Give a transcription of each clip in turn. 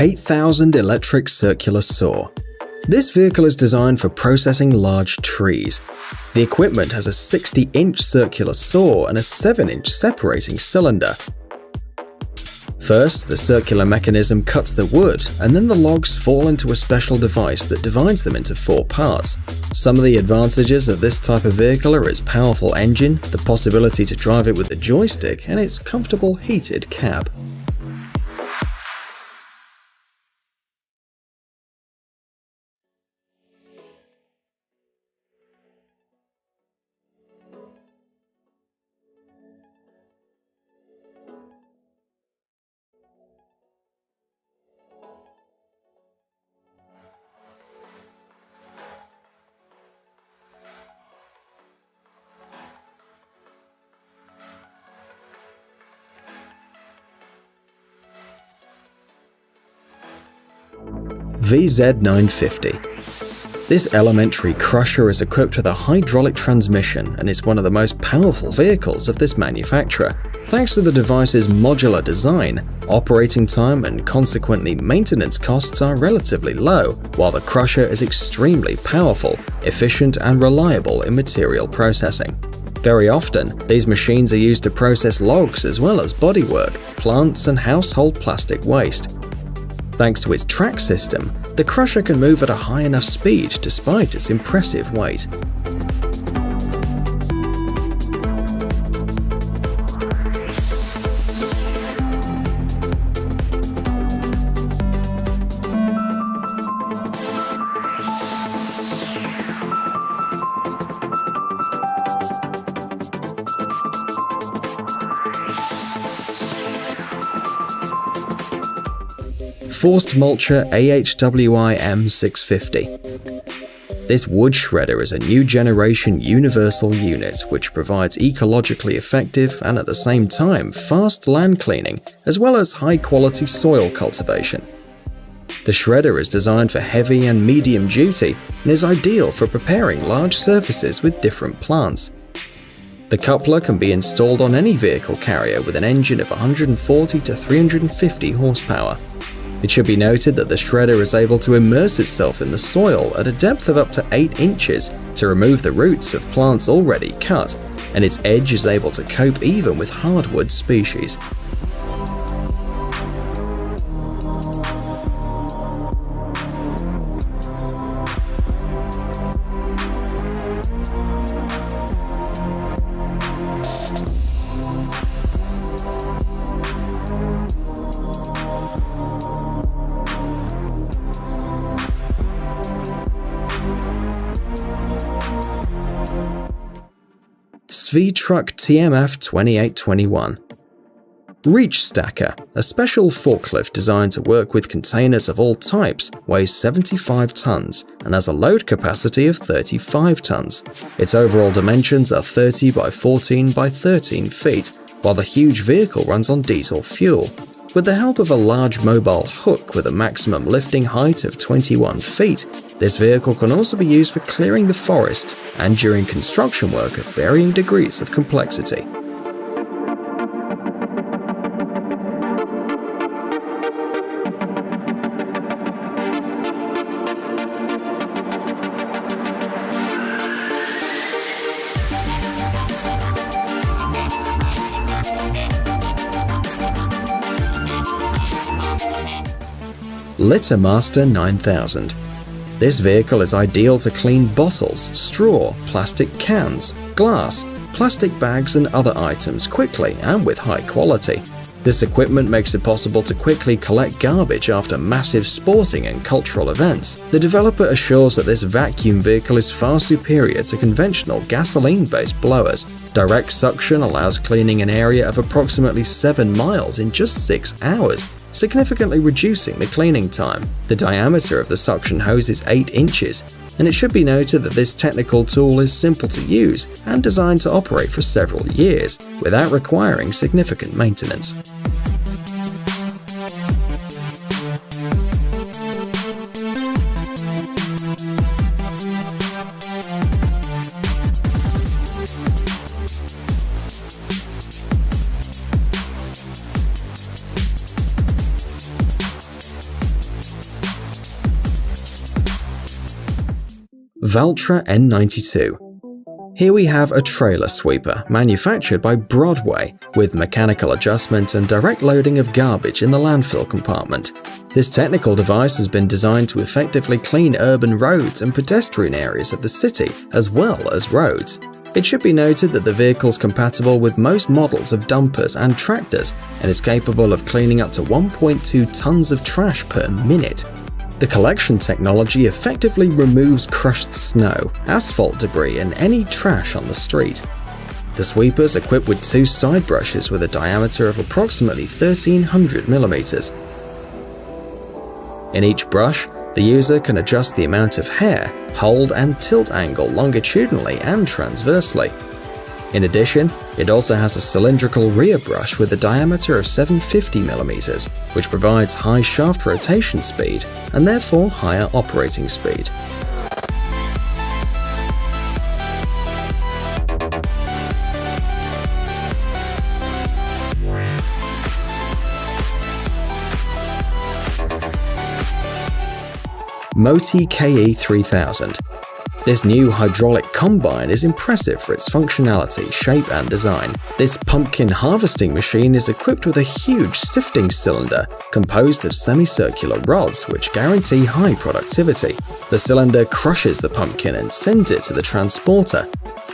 8000 electric circular saw. This vehicle is designed for processing large trees. The equipment has a 60-inch circular saw and a 7-inch separating cylinder. First, the circular mechanism cuts the wood, and then the logs fall into a special device that divides them into 4 parts. Some of the advantages of this type of vehicle are its powerful engine, the possibility to drive it with a joystick, and its comfortable heated cab. VZ950. This elementary crusher is equipped with a hydraulic transmission and is one of the most powerful vehicles of this manufacturer. Thanks to the device's modular design, operating time and consequently maintenance costs are relatively low, while the crusher is extremely powerful, efficient and reliable in material processing. Very often, these machines are used to process logs as well as bodywork, plants and household plastic waste. Thanks to its track system, the crusher can move at a high enough speed despite its impressive weight. Forced Mulcher AHWI M650. This wood shredder is a new generation universal unit which provides ecologically effective and at the same time fast land cleaning as well as high quality soil cultivation. The shredder is designed for heavy and medium duty and is ideal for preparing large surfaces with different plants. The coupler can be installed on any vehicle carrier with an engine of 140 to 350 horsepower. It should be noted that the shredder is able to immerse itself in the soil at a depth of up to 8 inches to remove the roots of plants already cut, and its edge is able to cope even with hardwood species. SV-Truck TMF 2821. Reach Stacker, a special forklift designed to work with containers of all types, weighs 75 tons and has a load capacity of 35 tons. Its overall dimensions are 30 by 14 by 13 feet, while the huge vehicle runs on diesel fuel. With the help of a large mobile hook with a maximum lifting height of 21 feet, this vehicle can also be used for clearing the forest and during construction work of varying degrees of complexity. Littermaster 9000. This vehicle is ideal to clean bottles, straw, plastic cans, glass, plastic bags and other items quickly and with high quality. This equipment makes it possible to quickly collect garbage after massive sporting and cultural events. The developer assures that this vacuum vehicle is far superior to conventional gasoline-based blowers. Direct suction allows cleaning an area of approximately 7 miles in just 6 hours, significantly reducing the cleaning time. The diameter of the suction hose is 8 inches, and it should be noted that this technical tool is simple to use and designed to operate for several years without requiring significant maintenance. Valtra N92. Here we have a trailer sweeper manufactured by Broadway with mechanical adjustment and direct loading of garbage in the landfill compartment. This technical device has been designed to effectively clean urban roads and pedestrian areas of the city, as well as roads. It should be noted that the vehicle is compatible with most models of dumpers and tractors and is capable of cleaning up to 1.2 tons of trash per minute. The collection technology effectively removes crushed snow, asphalt debris, and any trash on the street. The sweeper is equipped with 2 side brushes with a diameter of approximately 1300 millimeters. In each brush, the user can adjust the amount of hair, hold, and tilt angle longitudinally and transversely. In addition, it also has a cylindrical rear brush with a diameter of 750 mm, which provides high shaft rotation speed and therefore higher operating speed. Moti KE3000. This new hydraulic combine is impressive for its functionality, shape, and design. This pumpkin harvesting machine is equipped with a huge sifting cylinder composed of semicircular rods which guarantee high productivity. The cylinder crushes the pumpkin and sends it to the transporter.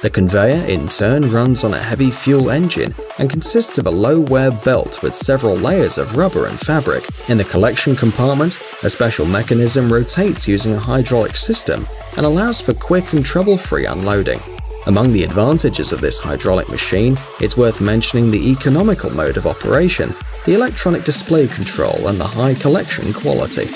The conveyor, in turn, runs on a heavy fuel engine and consists of a low-wear belt with several layers of rubber and fabric. In the collection compartment, a special mechanism rotates using a hydraulic system and allows for quick and trouble-free unloading. Among the advantages of this hydraulic machine, it's worth mentioning the economical mode of operation, the electronic display control, and the high collection quality.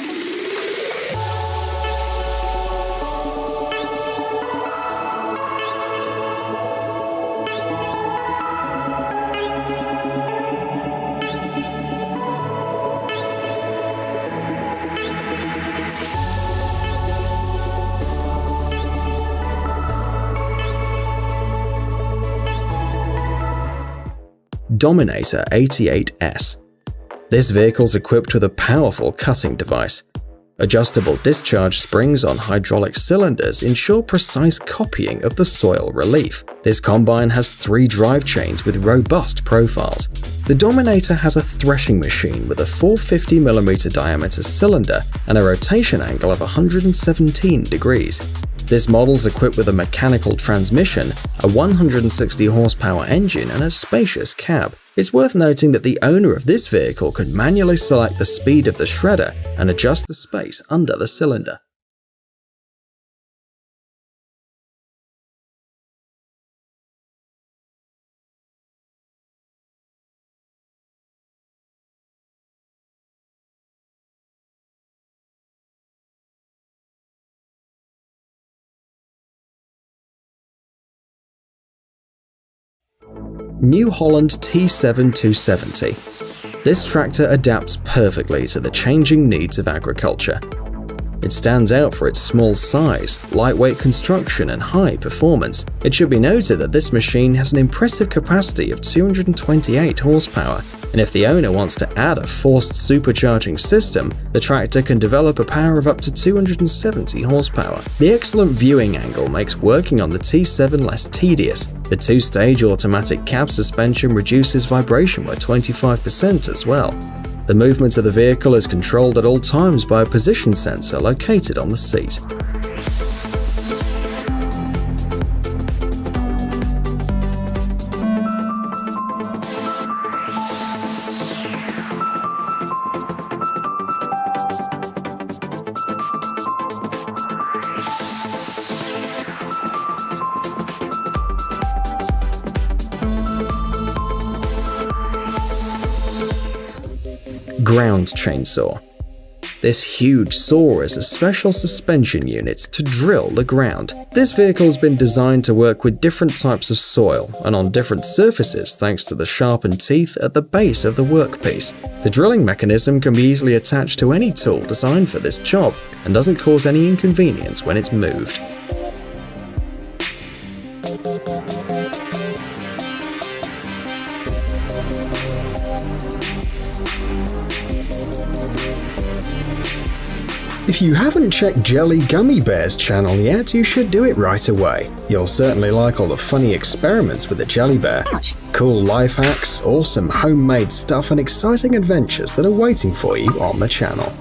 Dominator 88S. This vehicle is equipped with a powerful cutting device. Adjustable discharge springs on hydraulic cylinders ensure precise copying of the soil relief. This combine has 3 drive chains with robust profiles. The Dominator has a threshing machine with a 450mm diameter cylinder and a rotation angle of 117 degrees. This model is equipped with a mechanical transmission, a 160 horsepower engine, and a spacious cab. It's worth noting that the owner of this vehicle could manually select the speed of the shredder and adjust the space under the cylinder. New Holland T7 270. This tractor adapts perfectly to the changing needs of agriculture. It stands out for its small size, lightweight construction, and high performance. It should be noted that this machine has an impressive capacity of 228 horsepower, and if the owner wants to add a forced supercharging system, the tractor can develop a power of up to 270 horsepower. The excellent viewing angle makes working on the T7 less tedious. The 2-stage automatic cab suspension reduces vibration by 25% as well. The movement of the vehicle is controlled at all times by a position sensor located on the seat. Ground chainsaw. This huge saw is a special suspension unit to drill the ground. This vehicle has been designed to work with different types of soil and on different surfaces thanks to the sharpened teeth at the base of the workpiece. The drilling mechanism can be easily attached to any tool designed for this job and doesn't cause any inconvenience when it's moved. If you haven't checked Jelly Gummy Bear's channel yet, you should do it right away. You'll certainly like all the funny experiments with the jelly bear, cool life hacks, awesome homemade stuff, and exciting adventures that are waiting for you on the channel.